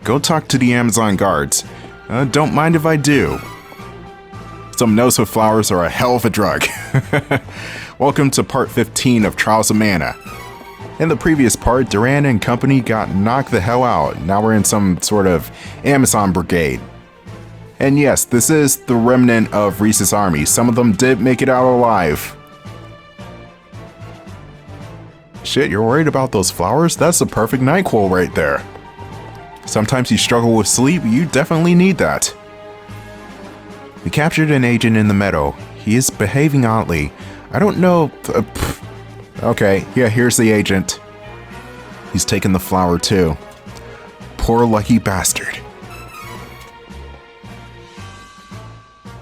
Go talk to the Amazon guards. Don't mind if I do. Somnosa Flowers are a hell of a drug. Welcome to part 15 of Trials of Mana. In the previous part, Duran and company got knocked the hell out. Now we're in some sort of Amazon brigade. And yes, this is the remnant of Riesz's army. Some of them did make it out alive. Shit, you're worried about those flowers? That's the perfect NyQuil right there. Sometimes you struggle with sleep, you definitely need that. We captured an agent in the meadow. He is behaving oddly. I don't know... Okay, yeah, here's the agent. He's taken the flower too. Poor lucky bastard.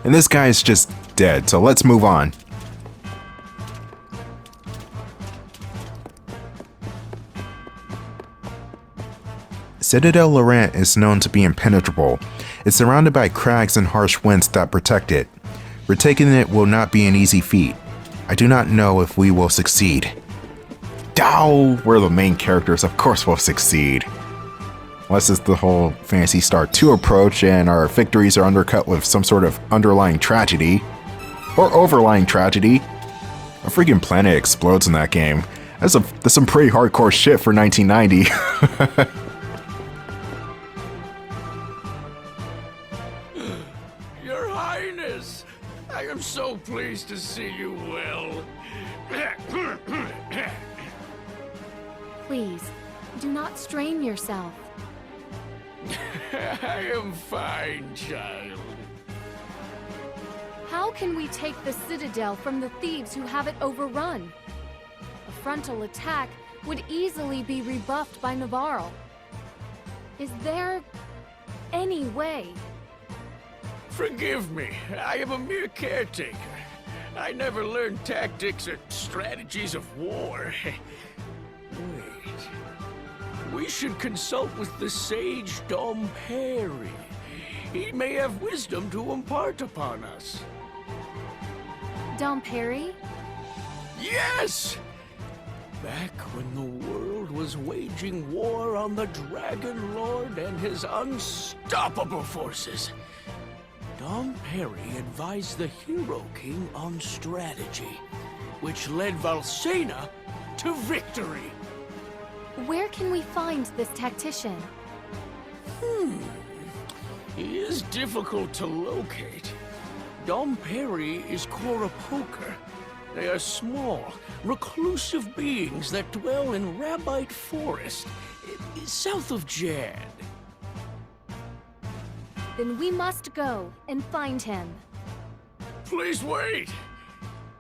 And this guy is just dead, so let's move on. Citadel Laurent is known to be impenetrable. It's surrounded by crags and harsh winds that protect it. Retaking it will not be an easy feat. I do not know if we will succeed. Ow! We're the main characters, of course we'll succeed. Unless it's the whole Phantasy Star 2 approach and our victories are undercut with some sort of underlying tragedy. Or overlying tragedy. A freaking planet explodes in that game. That's some pretty hardcore shit for 1990. I am so pleased to see you well. Please, do not strain yourself. I am fine, child. How can we take the Citadel from the thieves who have it overrun? A frontal attack would easily be rebuffed by Nevarran. Is there any way? Forgive me, I am a mere caretaker. I never learned tactics or strategies of war. Wait. We should consult with the sage Dom Perry. He may have wisdom to impart upon us. Dom Perry? Yes! Back when the world was waging war on the Dragon Lord and his unstoppable forces, Dom Perry advised the Hero King on strategy, which led Valsena to victory. Where can we find this tactician? He is difficult to locate. Dom Perry is Cora Poker. They are small, reclusive beings that dwell in Rabbite Forest, south of Jad. Then we must go and find him. Please wait!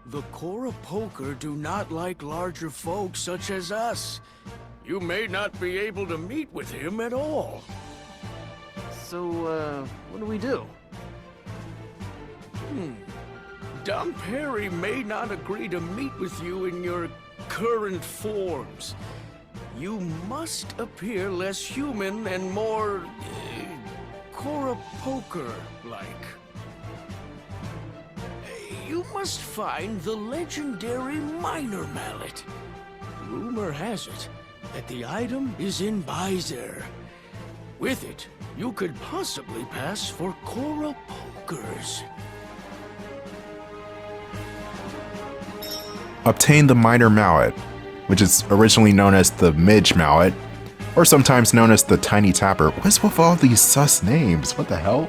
The Cora Poker do not like larger folks such as us. You may not be able to meet with him at all. So, what do we do? Dom Perry may not agree to meet with you in your current forms. You must appear less human and more... Cora Poker-like. You must find the legendary Minor Mallet. Rumor has it that the item is in Byzer. With it, you could possibly pass for Cora Pokers. Obtain the Minor Mallet, which is originally known as the Midge Mallet, or sometimes known as the Tiny Tapper. What's with all these sus names? What the hell?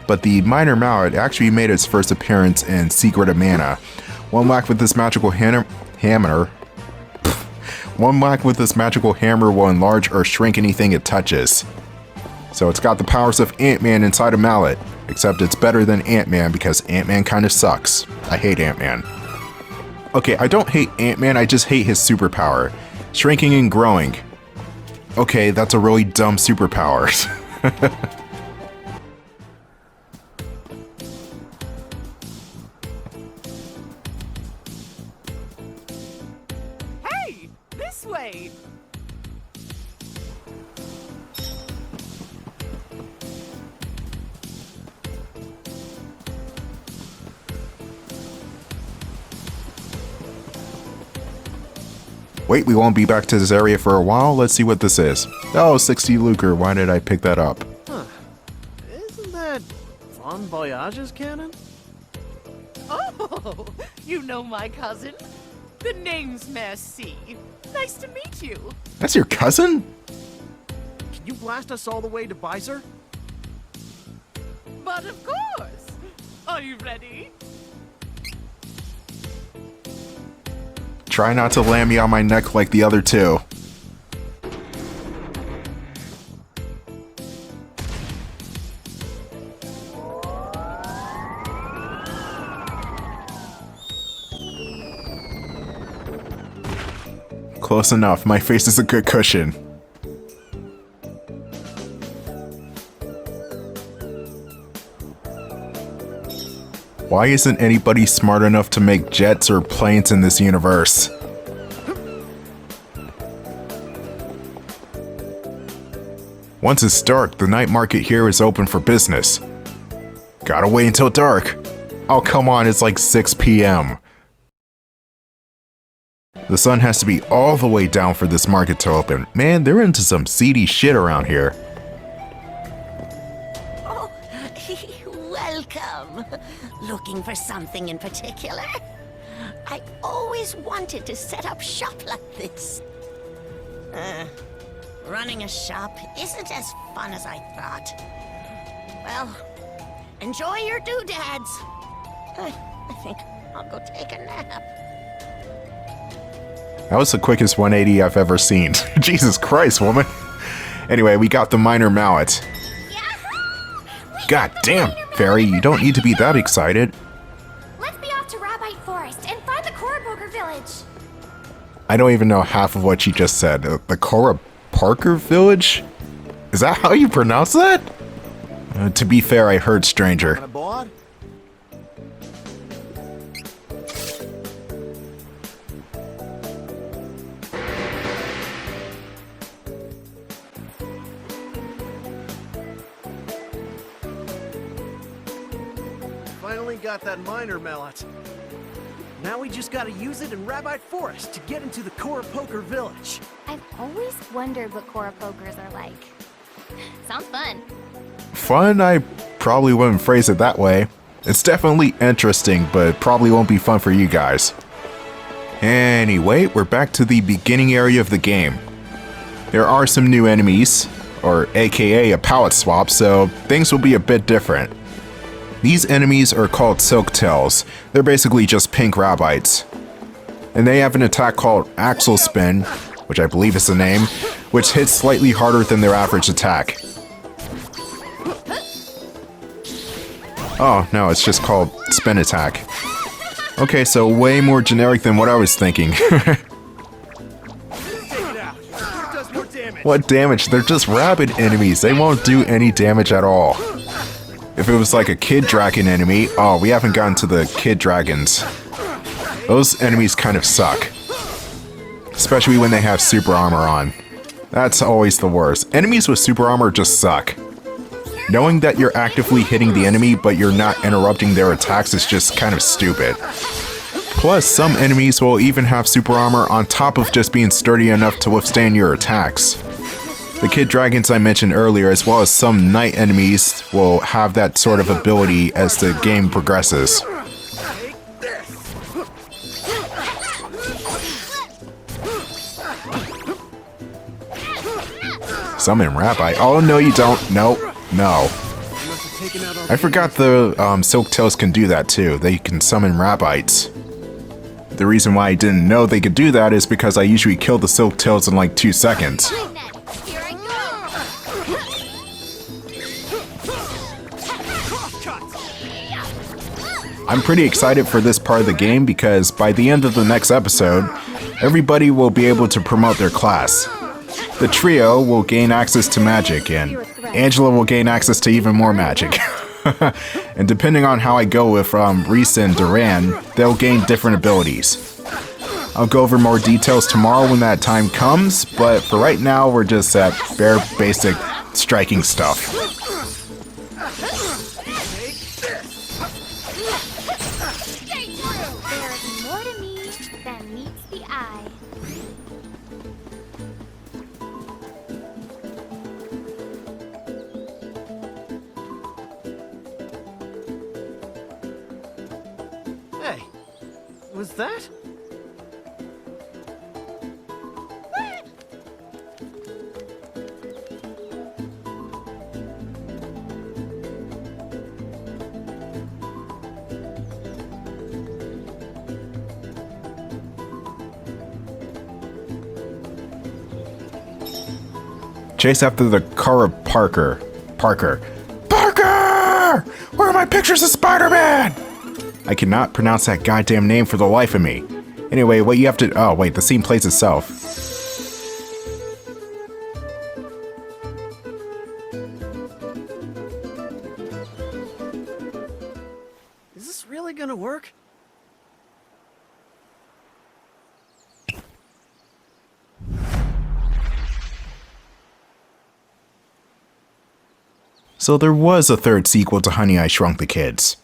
But the Minor Mallet actually made its first appearance in Secret of Mana. One whack with this magical hammer will enlarge or shrink anything it touches. So it's got the powers of Ant-Man inside a mallet, except it's better than Ant-Man because Ant-Man kind of sucks. I hate Ant-Man. Okay, I don't hate Ant-Man, I just hate his superpower. Shrinking and growing. Okay, that's a really dumb superpower. Hey! This way! Wait, we won't be back to this area for a while. Let's see what this is. Oh, 60 lucre. Why did I pick that up? Huh. Isn't that Bon Voyage's cannon? Oh, you know my cousin? The name's Merci. Nice to meet you. That's your cousin? Can you blast us all the way to Visor? But of course. Are you ready? Try not to land me on my neck like the other two. Close enough. My face is a good cushion. Why isn't anybody smart enough to make jets or planes in this universe? Once it's dark, the night market here is open for business. Gotta wait until dark. Oh, come on, it's like 6 p.m. The sun has to be all the way down for this market to open. Man, they're into some seedy shit around here. Oh, welcome. Looking for something in particular? I always wanted to set up shop like this. Running a shop isn't as fun as I thought. Well, enjoy your doodads. I think I'll go take a nap. That was the quickest 180 I've ever seen. Jesus Christ, woman. Anyway, we got the Minor Mallet. God damn, Fairy, you don't need to be that excited. Let's be off to Rabbite Forest and find the Cora Poker Village. I don't even know half of what she just said. The Cora Parker Village? Is that how you pronounce that? To be fair, I heard stranger. Kinda bored? Finally got that Minor Mallet. Now we just gotta use it in Rabbite Forest to get into the Cora Poker Village. I've always wondered what Cora Pokers are like. Sounds fun. Fun? I probably wouldn't phrase it that way. It's definitely interesting, but probably won't be fun for you guys. Anyway, we're back to the beginning area of the game. There are some new enemies, or aka a palette swap, so things will be a bit different. These enemies are called Silktails. They're basically just pink Rabbites. And they have an attack called Axle Spin, which I believe is the name, which hits slightly harder than their average attack. Oh, no, it's just called Spin Attack. Okay, so way more generic than what I was thinking. What damage? They're just rabid enemies. They won't do any damage at all. If it was like a Kid Dragon enemy, oh, we haven't gotten to the Kid Dragons. Those enemies kind of suck. Especially when they have super armor on. That's always the worst. Enemies with super armor just suck. Knowing that you're actively hitting the enemy but you're not interrupting their attacks is just kind of stupid. Plus, some enemies will even have super armor on top of just being sturdy enough to withstand your attacks. The Kid Dragons I mentioned earlier, as well as some night enemies, will have that sort of ability as the game progresses. Summon Rabbi. Oh, no you don't. Nope. No. I forgot the Silktails can do that too. They can summon Rabbites. The reason why I didn't know they could do that is because I usually kill the Silktails in like 2 seconds. I'm pretty excited for this part of the game because by the end of the next episode, everybody will be able to promote their class. The trio will gain access to magic, and Angela will gain access to even more magic. And depending on how I go with Riesz and Duran, they'll gain different abilities. I'll go over more details tomorrow when that time comes, but for right now, we're just at bare basic striking stuff. was that? Chase after the car of Parker. Parker! Where are my pictures of Spider-Man? I cannot pronounce that goddamn name for the life of me. Anyway, what you have to... Oh, wait, the scene plays itself. Is this really gonna work? So there was a third sequel to Honey, I Shrunk the Kids.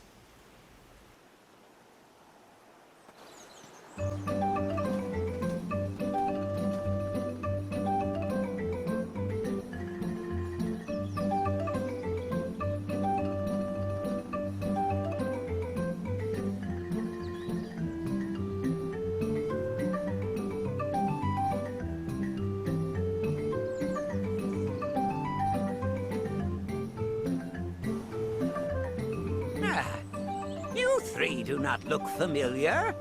You three do not look familiar.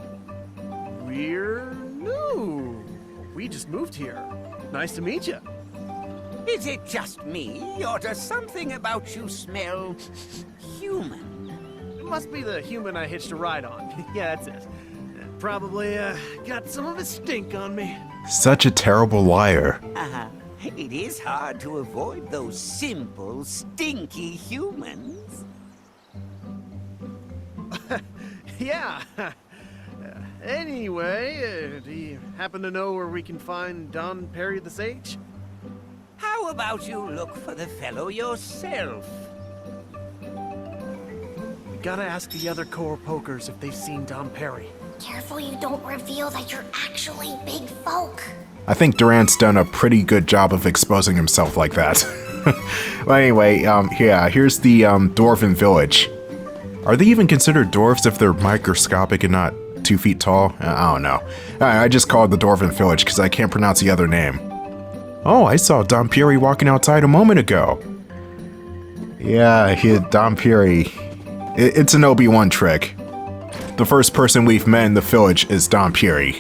We're new. We just moved here. Nice to meet you. Is it just me, or does something about you smell human? It must be the human I hitched a ride on. Yeah, that's it. Probably got some of his stink on me. Such a terrible liar. It is hard to avoid those simple, stinky humans. Yeah. Anyway, do you happen to know where we can find Don Perry the Sage? How about you look for the fellow yourself? We gotta ask the other core pokers if they've seen Don Perry. Careful you don't reveal that you're actually big folk. I think Durant's done a pretty good job of exposing himself like that. Well, anyway, yeah, here's the Dwarven Village. Are they even considered dwarves if they're microscopic and not 2 feet tall? I don't know. I just called the Dwarven Village because I can't pronounce the other name. Oh, I saw Don Perry walking outside a moment ago. Yeah, Don Perry. It's an Obi-Wan trick. The first person we've met in the village is Don Perry.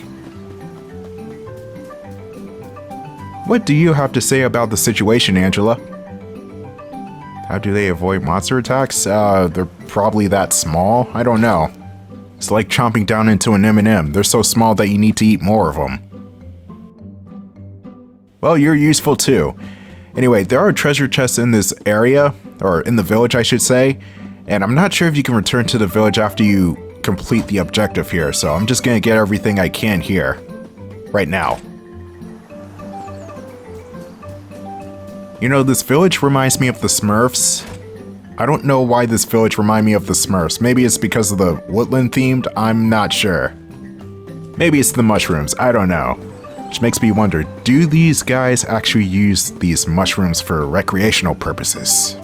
What do you have to say about the situation, Angela? How do they avoid monster attacks? They're probably that small? I don't know. It's like chomping down into an M&M. They're so small that you need to eat more of them. Well, you're useful too. Anyway, there are treasure chests in this area, or in the village I should say, and I'm not sure if you can return to the village after you complete the objective here, so I'm just gonna get everything I can here, right now. You know, this village reminds me of the Smurfs. I don't know why this village reminds me of the Smurfs. Maybe it's because of the woodland themed, I'm not sure. Maybe it's the mushrooms, I don't know. Which makes me wonder, do these guys actually use these mushrooms for recreational purposes?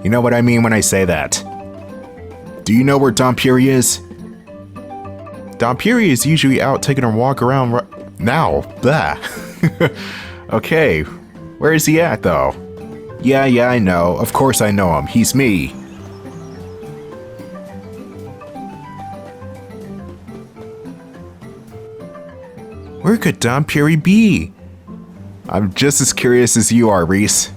You know what I mean when I say that. Do you know where Don Perry is? Don Perry is usually out taking a walk around now. Blah. Okay, where is he at though? Yeah, I know. Of course I know him. He's me. Where could Don Perry be? I'm just as curious as you are, Riesz.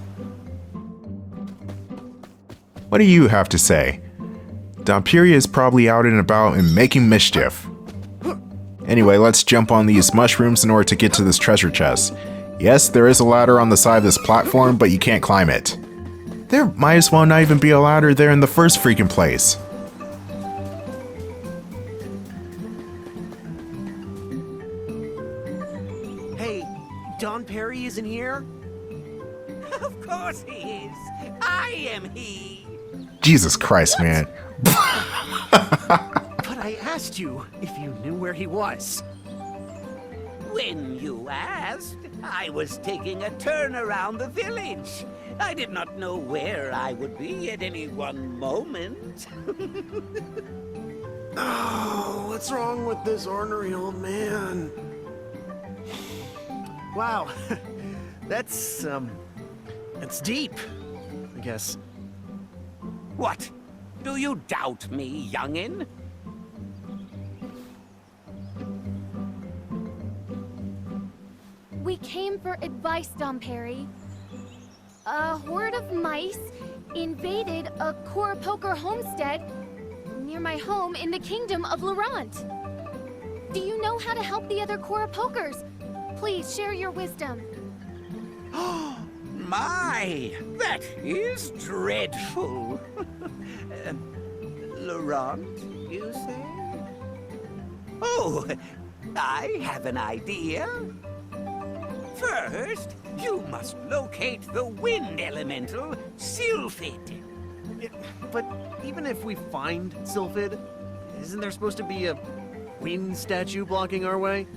What do you have to say? Don Perry is probably out and about and making mischief. Anyway, let's jump on these mushrooms in order to get to this treasure chest. Yes, there is a ladder on the side of this platform, but you can't climb it. There might as well not even be a ladder there in the first freaking place. Hey, Don Perry isn't here? Of course he is. I am he. Jesus Christ, man. But I asked you if you knew where he was. When you asked, I was taking a turn around the village. I did not know where I would be at any one moment. Oh, what's wrong with this ornery old man? Wow, that's deep, I guess. What? Do you doubt me, youngin'? We came for advice, Dom Perry. A horde of mice invaded a Poker homestead near my home in the kingdom of Laurent. Do you know how to help the other Pokers? Please share your wisdom. My, that is dreadful. Laurent, you say? Oh, I have an idea. First, you must locate the wind elemental, Sylphid. But even if we find Sylphid, isn't there supposed to be a wind statue blocking our way?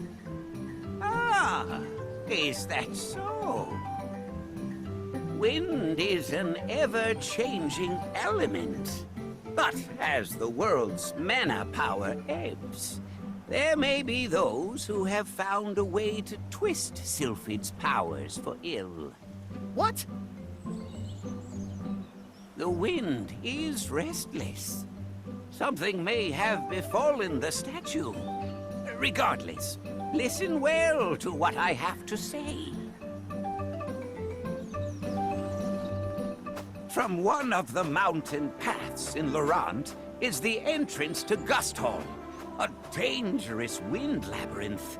Ah, is that so? Wind is an ever-changing element. But as the world's mana power ebbs, there may be those who have found a way to twist Sylphid's powers for ill. What? The wind is restless. Something may have befallen the statue. Regardless, listen well to what I have to say. From one of the mountain paths in Laurent is the entrance to Gust Hall, a dangerous wind labyrinth.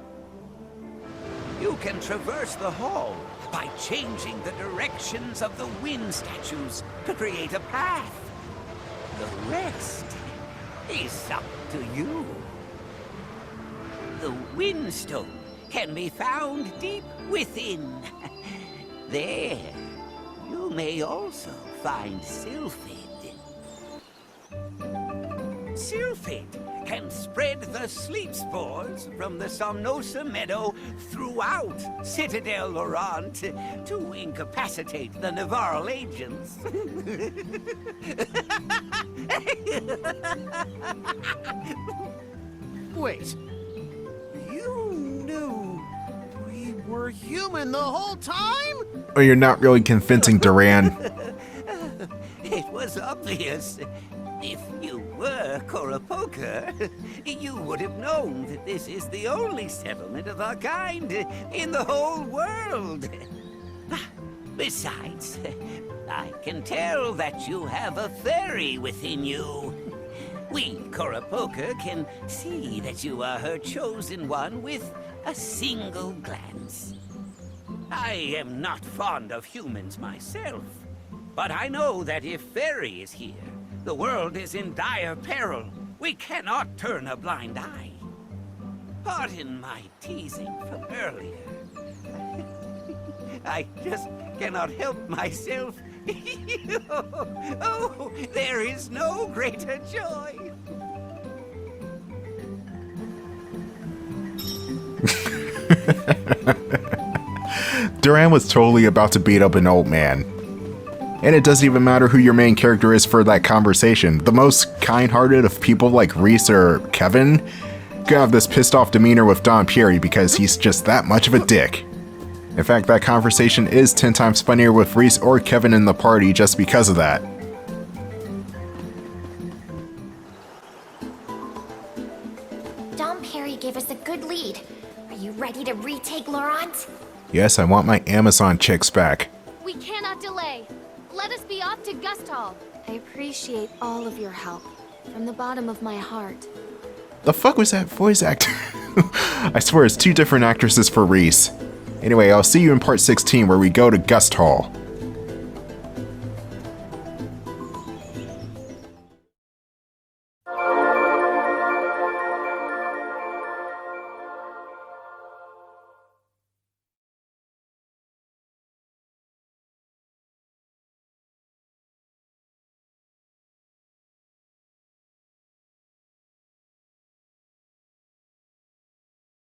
You can traverse the hall by changing the directions of the wind statues to create a path. The rest is up to you. The Windstone can be found deep within. There, you may also find Sylphid. Sylphid can spread the sleep spores from the Somnosa meadow throughout Citadel Laurent to incapacitate the Nevarran agents. Wait. You knew we were human the whole time? Oh, you're not really convincing Duran. It was obvious. If you were Poker, you would have known that this is the only settlement of our kind in the whole world. Besides, I can tell that you have a fairy within you. We, Poker, can see that you are her chosen one with a single glance. I am not fond of humans myself, but I know that if Fairy is here, the world is in dire peril. We cannot turn a blind eye. Pardon my teasing from earlier. I just cannot help myself. Oh, there is no greater joy. Duran was totally about to beat up an old man. And it doesn't even matter who your main character is for that conversation. The most kind-hearted of people like Riesz or Kevin could have this pissed off demeanor with Dom Perry because he's just that much of a dick. In fact, that conversation is 10 times funnier with Riesz or Kevin in the party just because of that. Dom Perry gave us a good lead. Are you ready to retake Laurent? Yes, I want my Amazon chicks back. We cannot delay. Let us be off to Gust Hall. I appreciate all of your help from the bottom of my heart. The fuck was that voice actor? I swear it's 2 different actresses for Riesz. Anyway, I'll see you in part 16 where we go to Gust Hall.